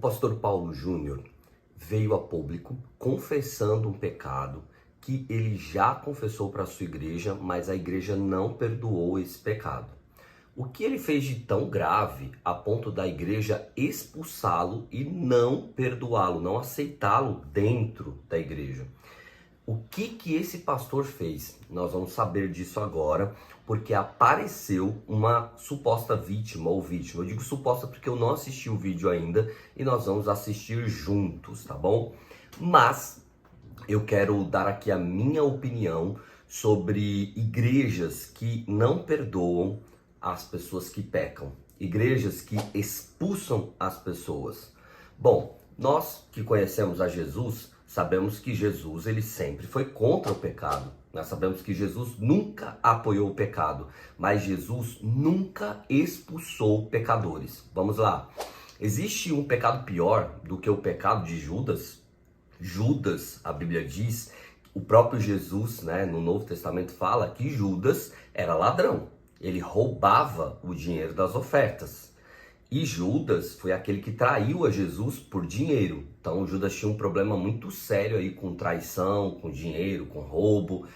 pastor Paulo Júnior veio a público confessando um pecado que ele já confessou para a sua igreja, mas a igreja não perdoou esse pecado. O que ele fez de tão grave a ponto da igreja expulsá-lo e não perdoá-lo, não aceitá-lo dentro da igreja? O que esse pastor fez? Nós vamos saber disso agora, porque apareceu uma suposta vítima ou vítima. Eu digo suposta porque eu não assisti o vídeo ainda e nós vamos assistir juntos, tá bom? Mas eu quero dar aqui a minha opinião sobre igrejas que não perdoam as pessoas que pecam, igrejas que expulsam as pessoas. Bom, nós que conhecemos a Jesus, sabemos que Jesus ele sempre foi contra o pecado. Nós sabemos que Jesus nunca apoiou o pecado, mas Jesus nunca expulsou pecadores. Vamos lá. Existe um pecado pior do que o pecado de Judas? Judas, a Bíblia diz, o próprio Jesus, no Novo Testamento fala que Judas era ladrão. Ele roubava o dinheiro das ofertas. E Judas foi aquele que traiu a Jesus por dinheiro. Então Judas tinha um problema muito sério aí com traição, com dinheiro, com roubo.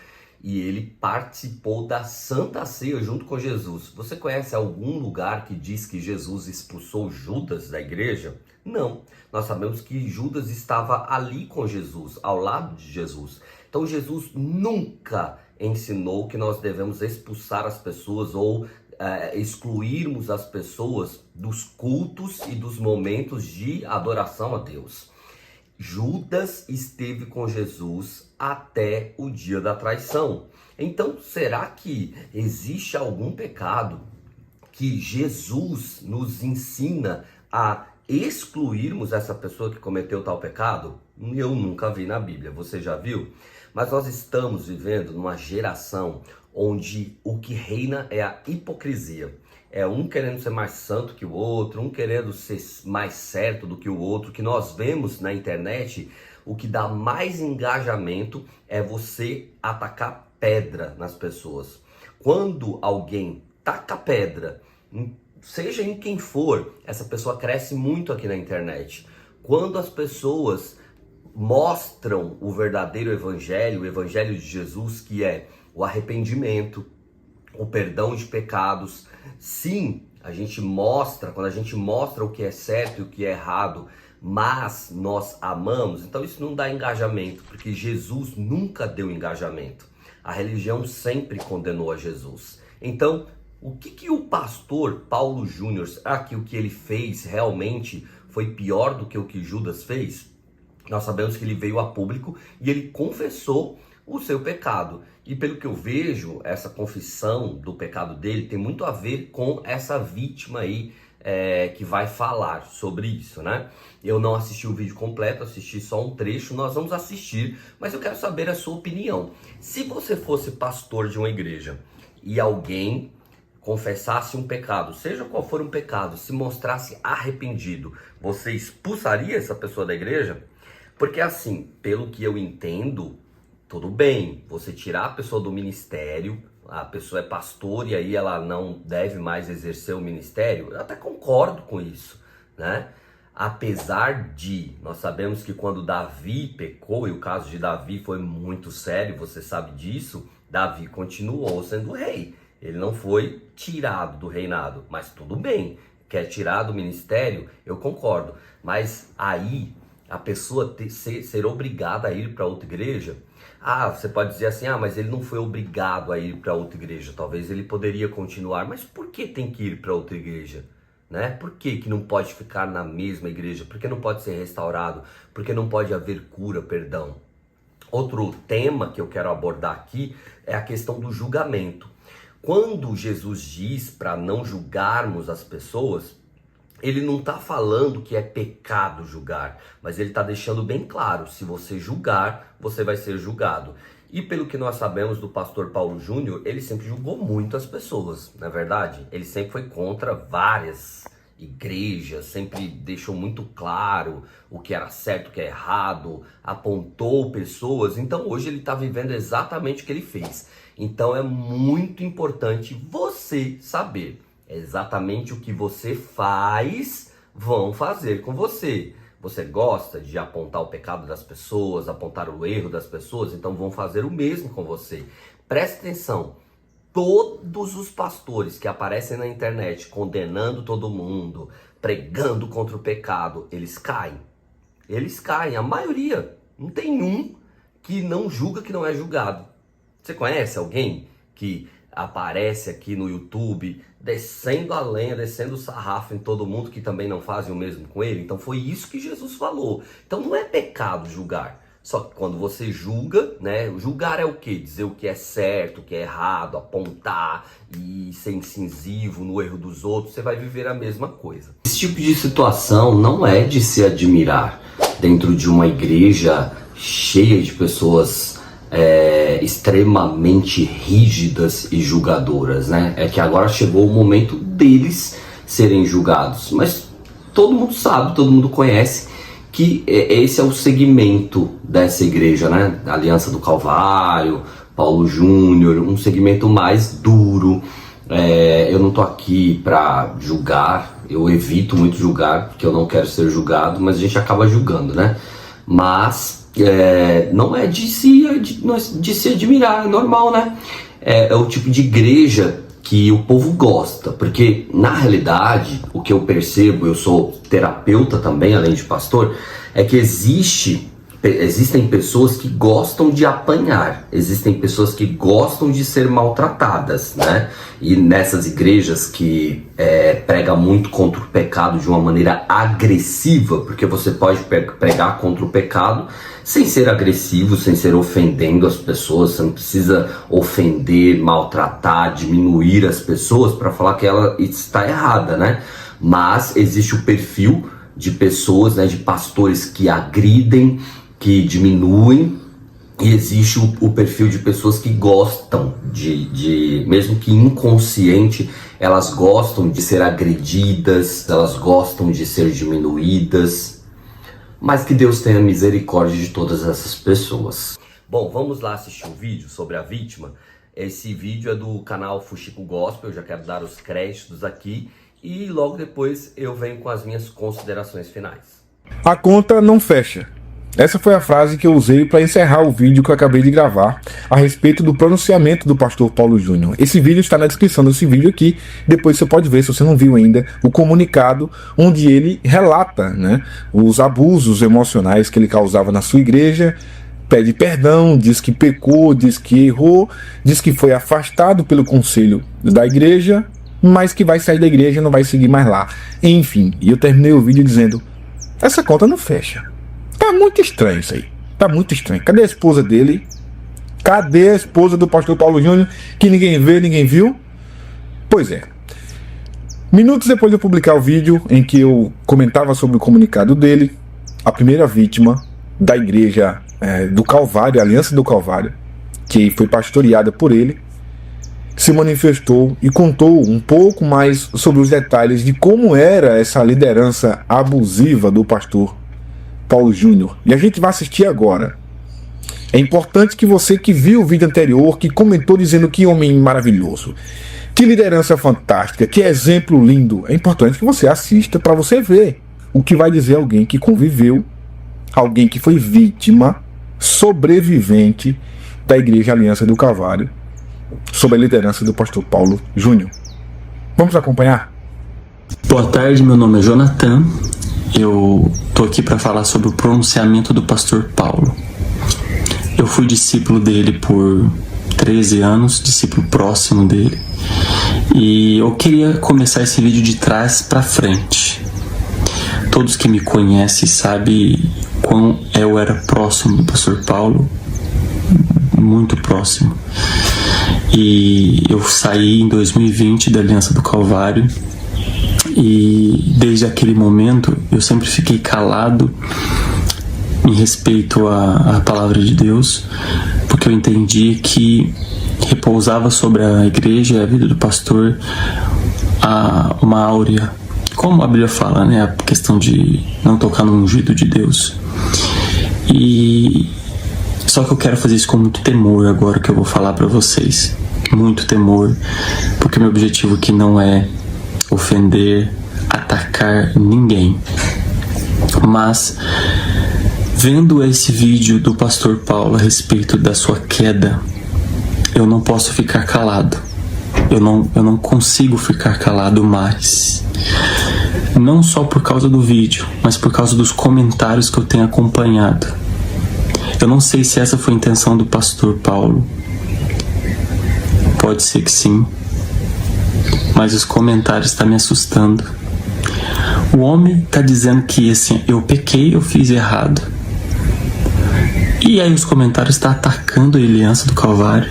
E ele participou da Santa Ceia junto com Jesus. Você conhece algum lugar que diz que Jesus expulsou Judas da igreja? Não. Nós sabemos que Judas estava ali com Jesus, ao lado de Jesus. Então Jesus nunca ensinou que nós devemos expulsar as pessoas ou excluirmos as pessoas dos cultos e dos momentos de adoração a Deus. Judas esteve com Jesus até o dia da traição. Então, será que existe algum pecado que Jesus nos ensina a excluirmos essa pessoa que cometeu tal pecado? Eu nunca vi na Bíblia, você já viu? Mas nós estamos vivendo numa geração onde o que reina é a hipocrisia. É um querendo ser mais santo que o outro, um querendo ser mais certo do que o outro. Que nós vemos na internet, o que dá mais engajamento é você atacar pedra nas pessoas. Quando alguém taca pedra, seja em quem for, essa pessoa cresce muito aqui na internet. Quando as pessoas mostram o verdadeiro evangelho, o evangelho de Jesus, que é o arrependimento, o perdão de pecados. Sim, a gente mostra, quando a gente mostra o que é certo e o que é errado, mas nós amamos, então isso não dá engajamento, porque Jesus nunca deu engajamento. A religião sempre condenou a Jesus. Então, o que o pastor Paulo Júnior, será que o que ele fez realmente foi pior do que o que Judas fez? Nós sabemos que ele veio a público e ele confessou o seu pecado. E pelo que eu vejo, essa confissão do pecado dele tem muito a ver com essa vítima aí que vai falar sobre isso, Eu não assisti o vídeo completo, assisti só um trecho, nós vamos assistir, mas eu quero saber a sua opinião. Se você fosse pastor de uma igreja e alguém confessasse um pecado, seja qual for um pecado, se mostrasse arrependido, você expulsaria essa pessoa da igreja? Porque assim, pelo que eu entendo, tudo bem, você tirar a pessoa do ministério, a pessoa é pastor e aí ela não deve mais exercer o ministério, eu até concordo com isso, Apesar de, nós sabemos que quando Davi pecou, e o caso de Davi foi muito sério, você sabe disso, Davi continuou sendo rei, ele não foi tirado do reinado, mas tudo bem, quer tirar do ministério, eu concordo, mas aí a pessoa ser obrigada a ir para outra igreja, você pode dizer assim, mas ele não foi obrigado a ir para outra igreja, talvez ele poderia continuar, mas por que tem que ir para outra igreja? Por que não pode ficar na mesma igreja? Por que não pode ser restaurado? Por que não pode haver cura, perdão? Outro tema que eu quero abordar aqui é a questão do julgamento. Quando Jesus diz para não julgarmos as pessoas, ele não está falando que é pecado julgar, mas ele está deixando bem claro, se você julgar, você vai ser julgado. E pelo que nós sabemos do pastor Paulo Júnior, ele sempre julgou muito as pessoas, não é verdade? Ele sempre foi contra várias igrejas, sempre deixou muito claro o que era certo, o que é errado, apontou pessoas. Então hoje ele está vivendo exatamente o que ele fez. Então é muito importante você saber exatamente o que você faz vão fazer com você. Você gosta de apontar o pecado das pessoas, apontar o erro das pessoas, então vão fazer o mesmo com você. Preste atenção, todos os pastores que aparecem na internet condenando todo mundo, pregando contra o pecado, eles caem. Eles caem, a maioria. Não tem um que não julga, que não é julgado. Você conhece alguém que aparece aqui no YouTube descendo a lenha, descendo o sarrafo em todo mundo, que também não fazem o mesmo com ele? Então foi isso que Jesus falou. Então não é pecado julgar. Só que quando você julga, né? Julgar é o quê? Dizer o que é certo, o que é errado, apontar e ser incisivo no erro dos outros, você vai viver a mesma coisa. Esse tipo de situação não é de se admirar dentro de uma igreja cheia de pessoas extremamente rígidas e julgadoras, né? É que agora chegou o momento deles serem julgados, mas todo mundo sabe, todo mundo conhece que esse é o segmento dessa igreja, né? Aliança do Calvário, Paulo Júnior, um segmento mais duro. Eu não tô aqui para julgar, eu evito muito julgar, porque eu não quero ser julgado, mas a gente acaba julgando, né? Mas não é de se admirar, é normal, né? É o tipo de igreja que o povo gosta, porque na realidade o que eu percebo, eu sou terapeuta também, além de pastor, é que existem pessoas que gostam de apanhar, existem pessoas que gostam de ser maltratadas, né? E nessas igrejas que prega muito contra o pecado de uma maneira agressiva, porque você pode pregar contra o pecado sem ser agressivo, sem ser ofendendo as pessoas. Você não precisa ofender, maltratar, diminuir as pessoas para falar que ela está errada, né? Mas existe o perfil de pessoas, né, de pastores que agridem, que diminuem, e existe o perfil de pessoas que gostam mesmo que inconsciente, elas gostam de ser agredidas, elas gostam de ser diminuídas. Mas que Deus tenha misericórdia de todas essas pessoas. Bom, vamos lá assistir um vídeo sobre a vítima. Esse vídeo é do canal Fuxico Gospel, eu já quero dar os créditos aqui. E logo depois eu venho com as minhas considerações finais. A conta não fecha. Essa foi a frase que eu usei para encerrar o vídeo que eu acabei de gravar a respeito do pronunciamento do pastor Paulo Júnior. Esse vídeo está na descrição desse vídeo aqui, depois você pode ver, se você não viu ainda, o comunicado onde ele relata, né, os abusos emocionais que ele causava na sua igreja, pede perdão, diz que pecou, diz que errou, diz que foi afastado pelo conselho da igreja, mas que vai sair da igreja e não vai seguir mais lá. Enfim, e eu terminei o vídeo dizendo, essa conta não fecha. Tá muito estranho isso aí. Tá muito estranho. Cadê a esposa dele? Cadê a esposa do pastor Paulo Júnior? Que ninguém vê, ninguém viu? Pois é. Minutos depois de eu publicar o vídeo em que eu comentava sobre o comunicado dele, a primeira vítima da igreja do Calvário, a Aliança do Calvário, que foi pastoreada por ele, se manifestou e contou um pouco mais sobre os detalhes de como era essa liderança abusiva do pastor Paulo Júnior. E a gente vai assistir agora. É importante que você que viu o vídeo anterior, que comentou dizendo que homem maravilhoso, que liderança fantástica, que exemplo lindo, é importante que você assista para você ver o que vai dizer alguém que conviveu, alguém que foi vítima, sobrevivente da Igreja Aliança do Calvário, sob a liderança do pastor Paulo Júnior. Vamos acompanhar? Boa tarde, meu nome é Jonathan. Eu tô aqui para falar sobre o pronunciamento do pastor Paulo. Eu fui discípulo dele por 13 anos, discípulo próximo dele. E eu queria começar esse vídeo de trás para frente. Todos que me conhecem sabem quão eu era próximo do pastor Paulo, muito próximo. E eu saí em 2020 da Aliança do Calvário. E desde aquele momento eu sempre fiquei calado em respeito à palavra de Deus, porque eu entendi que repousava sobre a igreja e a vida do pastor uma áurea, como a Bíblia fala, né? A questão de não tocar no ungido de Deus. E só que eu quero fazer isso com muito temor agora que eu vou falar para vocês, muito temor, porque meu objetivo aqui não é ofender, atacar ninguém. Mas, vendo esse vídeo do pastor Paulo a respeito da sua queda, eu não posso ficar calado. Eu não consigo ficar calado mais. Não só por causa do vídeo, mas por causa dos comentários que eu tenho acompanhado. Eu não sei se essa foi a intenção do pastor Paulo. Pode ser que sim. Mas os comentários estão me assustando. O homem está dizendo que assim, eu pequei, eu fiz errado. E aí os comentários estão atacando a aliança do Calvário.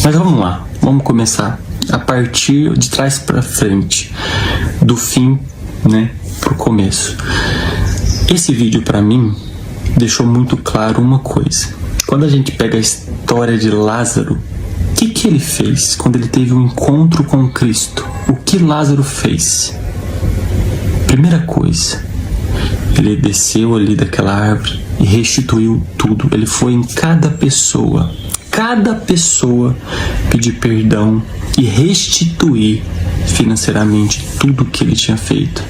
Mas vamos lá, vamos começar a partir de trás para frente, do fim, né, pro começo. Esse vídeo para mim deixou muito claro uma coisa. Quando a gente pega a história de Lázaro, o que ele fez quando ele teve um encontro com Cristo? O que Lázaro fez? Primeira coisa, ele desceu ali daquela árvore e restituiu tudo. Ele foi em cada pessoa pedir perdão e restituir financeiramente tudo que ele tinha feito.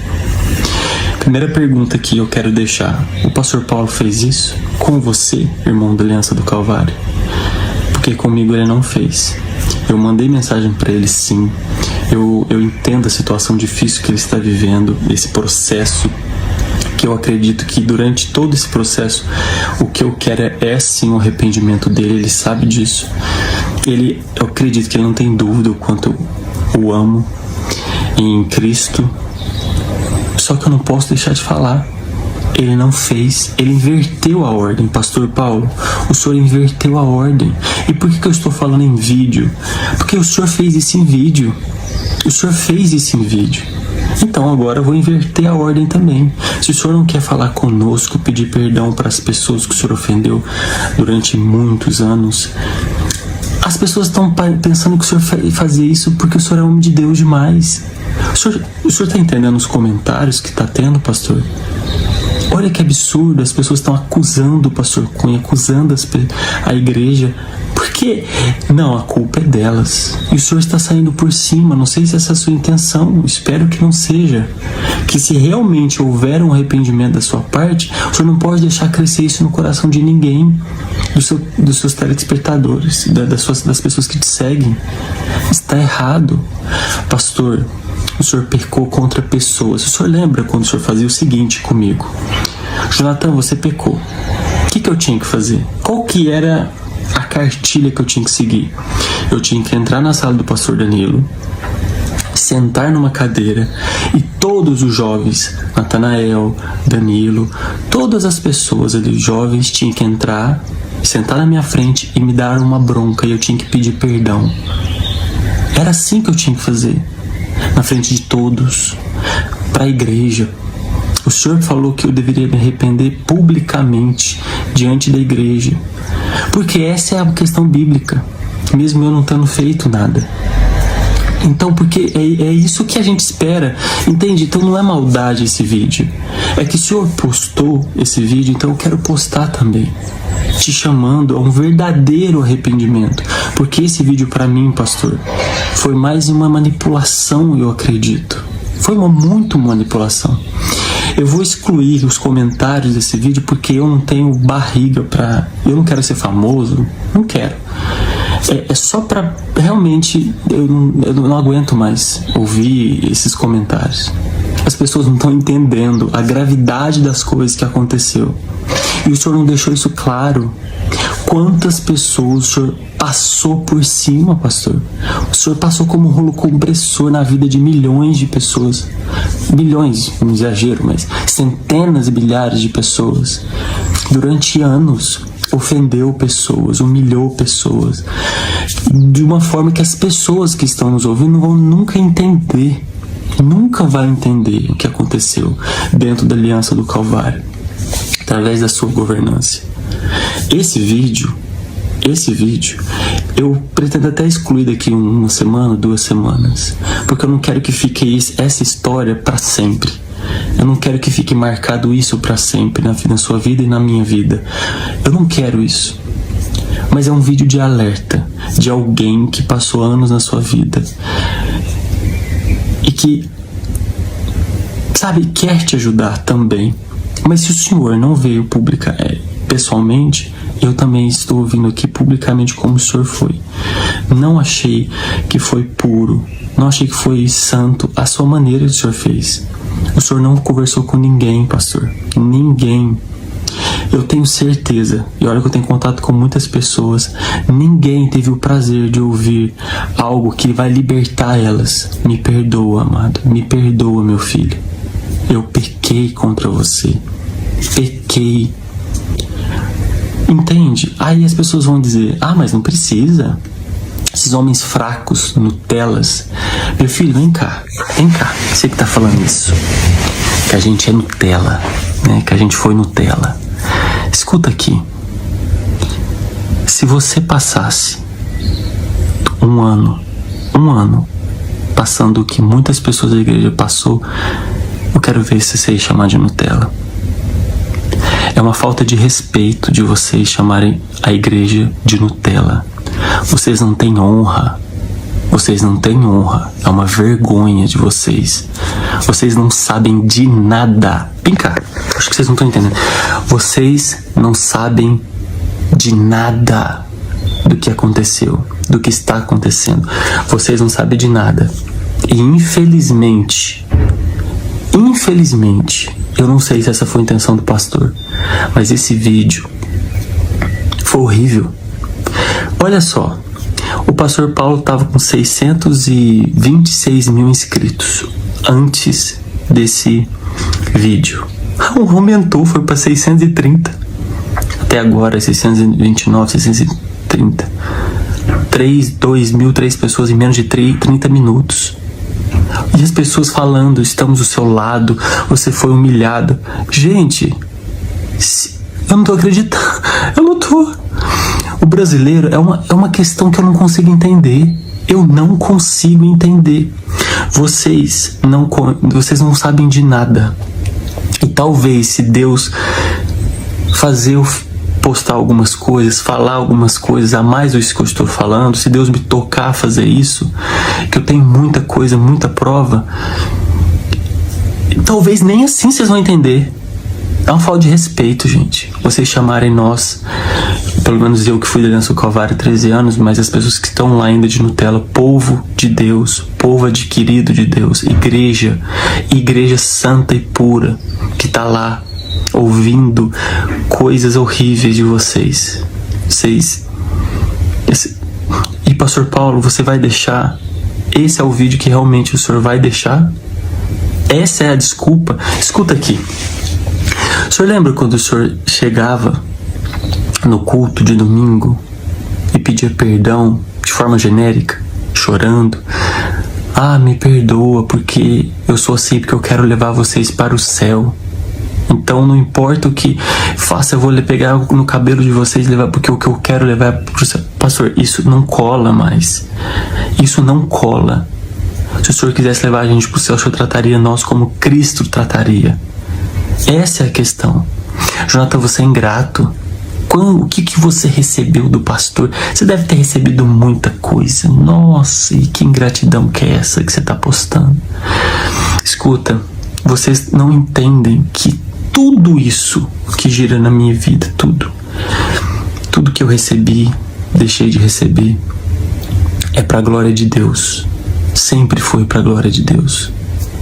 Primeira pergunta que eu quero deixar: o pastor Paulo fez isso com você, irmão da Aliança do Calvário? Porque comigo ele não fez. Eu mandei mensagem para ele, sim. Eu entendo a situação difícil que ele está vivendo, esse processo, que eu acredito que durante todo esse processo o que eu quero é sim o arrependimento dele. Ele sabe disso. Eu acredito que ele não tem dúvida o quanto eu o amo em Cristo. Só que eu não posso deixar de falar. Ele não fez, ele inverteu a ordem. Pastor Paulo, o senhor inverteu a ordem. E por que eu estou falando em vídeo? Porque o senhor fez isso em vídeo. O senhor fez isso em vídeo. Então agora eu vou inverter a ordem também. Se o senhor não quer falar conosco, pedir perdão para as pessoas que o senhor ofendeu durante muitos anos, as pessoas estão pensando que o senhor fazia isso porque o senhor é homem de Deus demais. O senhor está entendendo os comentários que está tendo, pastor? Olha que absurdo, as pessoas estão acusando o pastor Cunha, acusando a igreja. Por quê? Não, a culpa é delas. E o senhor está saindo por cima. Não sei se essa é a sua intenção, espero que não seja. Que se realmente houver um arrependimento da sua parte, o senhor não pode deixar crescer isso no coração de ninguém, dos seus telespectadores, das pessoas que te seguem. Está errado. Pastor, o senhor pecou contra pessoas. O senhor lembra quando o senhor fazia o seguinte comigo? Jonathan, você pecou. O que eu tinha que fazer? Qual que era a cartilha que eu tinha que seguir? Eu tinha que entrar na sala do pastor Danilo, sentar numa cadeira e todos os jovens, Natanael, Danilo, todas as pessoas ali, jovens, tinham que entrar, sentar na minha frente e me dar uma bronca, e eu tinha que pedir perdão. Era assim que eu tinha que fazer, na frente de todos, para a igreja. O senhor falou que eu deveria me arrepender publicamente diante da igreja, porque essa é a questão bíblica, mesmo eu não tendo feito nada. Então, porque é isso que a gente espera, entende? Então não é maldade esse vídeo, é que o senhor postou esse vídeo, então eu quero postar também, te chamando a um verdadeiro arrependimento. Porque esse vídeo para mim, pastor, foi mais uma manipulação, eu acredito. Foi muito manipulação. Eu vou excluir os comentários desse vídeo porque eu não tenho barriga pra... Eu não quero ser famoso, não quero. É só pra... Realmente, eu não aguento mais ouvir esses comentários. As pessoas não estão entendendo a gravidade das coisas que aconteceu. E o senhor não deixou isso claro. Quantas pessoas o senhor passou por cima, pastor? O senhor passou como um rolo compressor na vida de milhões de pessoas. Milhões, um exagero, mas centenas e milhares de pessoas. Durante anos, ofendeu pessoas, humilhou pessoas. De uma forma que as pessoas que estão nos ouvindo não vão nunca entender. Nunca vai entender o que aconteceu dentro da Aliança do Calvário, através da sua governança. Esse vídeo, eu pretendo até excluir daqui uma semana, 2 semanas, porque eu não quero que fique essa história para sempre. Eu não quero que fique marcado isso para sempre na sua vida e na minha vida. Eu não quero isso. Mas é um vídeo de alerta de alguém que passou anos na sua vida e que sabe, quer te ajudar também. Mas se o senhor não veio publicar pessoalmente, eu também estou vindo aqui publicamente como o senhor foi. Não achei que foi puro, não achei que foi santo a sua maneira que o senhor fez. O senhor não conversou com ninguém, pastor. Ninguém. Eu tenho certeza, e olha que eu tenho contato com muitas pessoas, ninguém teve o prazer de ouvir algo que vai libertar elas. Me perdoa, amado. Me perdoa, meu filho. Eu pequei contra você. Pequei. Entende? Aí as pessoas vão dizer, mas não precisa. Esses homens fracos, Nutelas. Meu filho, vem cá. Você que tá falando isso. Que a gente é Nutella, né? Que a gente foi Nutella. Escuta aqui. Se você passasse um ano, passando o que muitas pessoas da igreja passou, eu quero ver se vocês chamar de Nutella. É uma falta de respeito de vocês chamarem a igreja de Nutella. Vocês não têm honra. É uma vergonha de vocês. Vocês não sabem de nada. Vem cá, acho que vocês não estão entendendo. Vocês não sabem de nada do que aconteceu, do que está acontecendo. Vocês não sabem de nada. E infelizmente, eu não sei se essa foi a intenção do pastor, mas esse vídeo foi horrível. Olha só, o pastor Paulo estava com 626 mil inscritos antes desse vídeo. Aumentou, foi para 630. Até agora, 629, 630. 3 pessoas em menos de 30 minutos. E as pessoas falando, estamos do seu lado, você foi humilhado. Gente, eu não tô acreditando. Eu não tô. O brasileiro é uma questão que eu não consigo entender. Eu não consigo entender. Vocês não sabem de nada. E talvez se Deus fazer eu postar algumas coisas, falar algumas coisas a mais do que eu estou falando, se Deus me tocar a fazer isso, que eu tenho muita coisa, muita prova, talvez nem assim vocês vão entender. É uma falta de respeito, gente. Vocês chamarem nós, pelo menos eu que fui da Aliança do Calvário há 13 anos, mas as pessoas que estão lá ainda de Nutella, povo de Deus, povo adquirido de Deus, igreja santa e pura, que está lá ouvindo coisas horríveis de vocês. E pastor Paulo, você vai deixar? Esse é o vídeo que realmente o senhor vai deixar? Essa é a desculpa? Escuta aqui. O senhor lembra quando o senhor chegava no culto de domingo e pedia perdão de forma genérica, chorando? Me perdoa porque eu sou assim, porque eu quero levar vocês para o céu. Então não importa o que faça, eu vou pegar no cabelo de vocês e levar, porque o que eu quero levar para o céu. Pastor, isso não cola mais. Isso não cola. Se o senhor quisesse levar a gente para o céu, o senhor trataria nós como Cristo trataria. Essa é a questão. Jonathan, você é ingrato. O que você recebeu do pastor? Você deve ter recebido muita coisa. Nossa, e que ingratidão que é essa que você está postando? Escuta, vocês não entendem que tudo isso que gira na minha vida, tudo que eu recebi, deixei de receber, é para a glória de Deus. Sempre foi para a glória de Deus.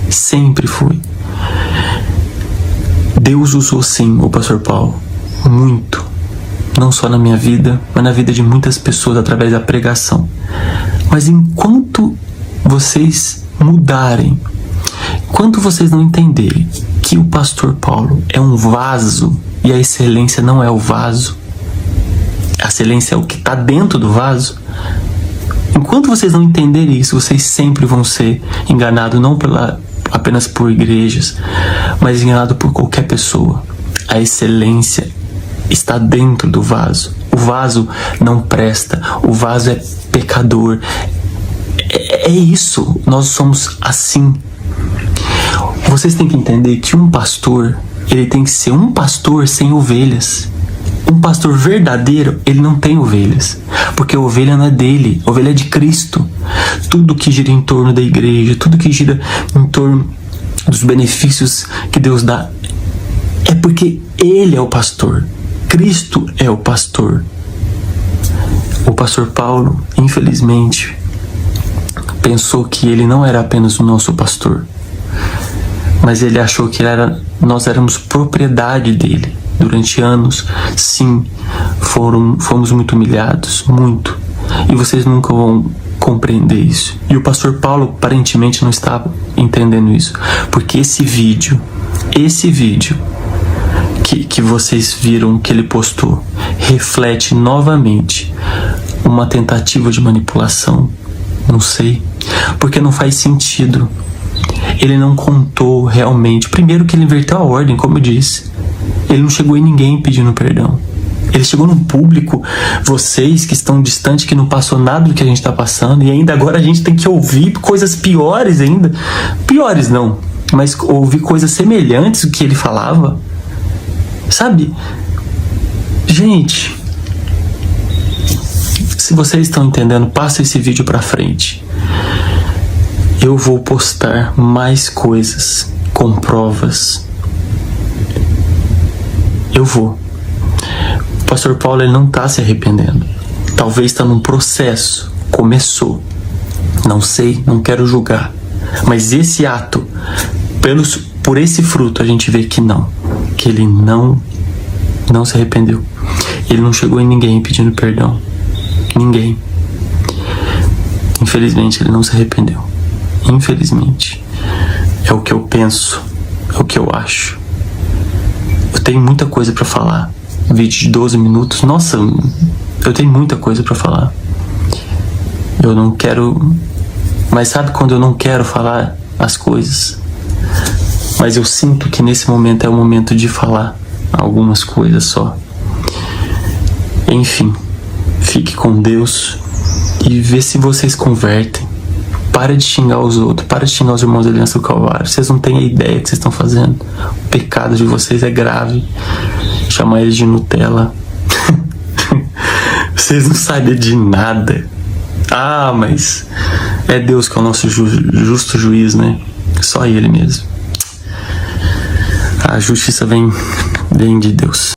Sempre foi. Deus usou sim o pastor Paulo muito, não só na minha vida, mas na vida de muitas pessoas através da pregação. Mas enquanto vocês mudarem, enquanto vocês não entenderem que o pastor Paulo é um vaso e a excelência não é o vaso, a excelência é o que está dentro do vaso, enquanto vocês não entenderem isso, vocês sempre vão ser enganados, não apenas por igrejas, mas enganado por qualquer pessoa. A excelência está dentro do vaso. O vaso não presta, o vaso é pecador. É isso, nós somos assim. Vocês têm que entender que um pastor, ele tem que ser um pastor sem ovelhas. Um pastor verdadeiro, ele não tem ovelhas, porque a ovelha não é dele, a ovelha é de Cristo. Tudo que gira em torno da igreja, tudo que gira em torno dos benefícios que Deus dá, é porque Ele é o pastor. Cristo é o pastor. O pastor Paulo, infelizmente, pensou que ele não era apenas o nosso pastor, mas ele achou que nós éramos propriedade dele. Durante anos, sim, fomos muito humilhados, muito. E vocês nunca vão compreender isso. E o pastor Paulo aparentemente não estava entendendo isso, porque esse vídeo que vocês viram que ele postou reflete novamente uma tentativa de manipulação. Não sei, porque não faz sentido. Ele não contou realmente. Primeiro que ele inverteu a ordem, como eu disse. Ele não chegou em ninguém pedindo perdão. Ele chegou no público, vocês que estão distantes, que não passou nada do que a gente está passando, e ainda agora a gente tem que ouvir coisas piores ainda. Piores não, mas ouvir coisas semelhantes ao que ele falava. Sabe? Gente, se vocês estão entendendo, passa esse vídeo pra frente. Eu vou postar mais coisas com provas. Eu vou. O pastor Paulo, ele não está se arrependendo. Talvez está num processo. Começou. Não sei, não quero julgar. Mas esse ato, por esse fruto, a gente vê que não. Que ele não se arrependeu. Ele não chegou em ninguém pedindo perdão. Ninguém. Infelizmente, ele não se arrependeu. Infelizmente. É o que eu penso. É o que eu acho. Eu tenho muita coisa pra falar. Vídeo de 12 minutos. Nossa, eu tenho muita coisa pra falar. Eu não quero... Mas sabe quando eu não quero falar as coisas? Mas eu sinto que nesse momento é o momento de falar algumas coisas só. Enfim, fique com Deus e vê se vocês convertem. Para de xingar os outros, para de xingar os irmãos da Aliança do Calvário. Vocês não têm a ideia do que vocês estão fazendo. O pecado de vocês é grave. Chamar eles de Nutella. Vocês não sabem de nada. Ah, mas é Deus que é o nosso justo juiz, né? Só Ele mesmo. A justiça vem de Deus.